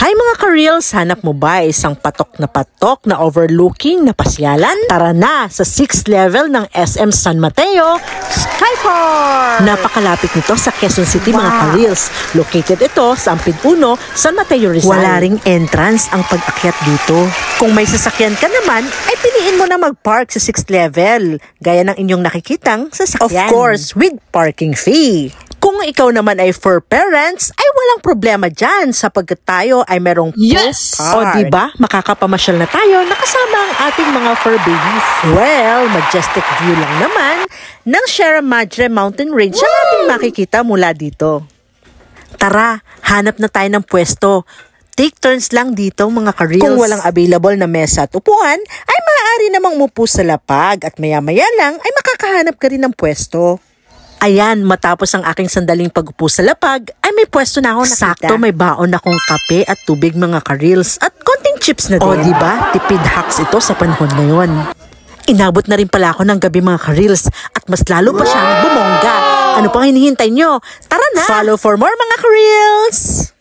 Hi mga ka-reels! Hanap mo ba isang patok na overlooking na pasyalan? Tara na sa 6th level ng SM San Mateo, Skypark! Napakalapit nito sa Quezon City mga ka-reels. Located ito sa Ampid 1, San Mateo, Rizal. Wala ring entrance ang pag-akyat dito. Kung may sasakyan ka naman, ay piliin mo na mag-park sa 6th level, gaya ng inyong nakikitang sasakyan. Of course, with parking fee. Kung ikaw naman ay for parents, ay walang problema dyan sapagkat tayo ay merong Yes! O diba, makakapamasyal na tayo nakasama ang ating mga fur babies. Well, majestic view lang naman ng Sierra Madre Mountain Range ang ating makikita mula dito. Tara, hanap na tayo ng pwesto. Take turns lang dito mga ka-reels. Kung walang available na mesa at upuan, ay maaari namang umupo sa lapag at maya-maya lang ay makakahanap ka rin ng pwesto. Ayan, matapos ang aking sandaling pag-upo sa lapag, ay may pwesto na ako nakita. Sakto, may baon akong kape at tubig mga ka-reels at konting chips na din. O diba, tipid hacks ito sa panahon ngayon. Inabot na rin pala ako ng gabi mga ka-reels at mas lalo pa siyang bumongga. Ano pang hinihintay nyo? Tara na! Follow for more mga ka-reels!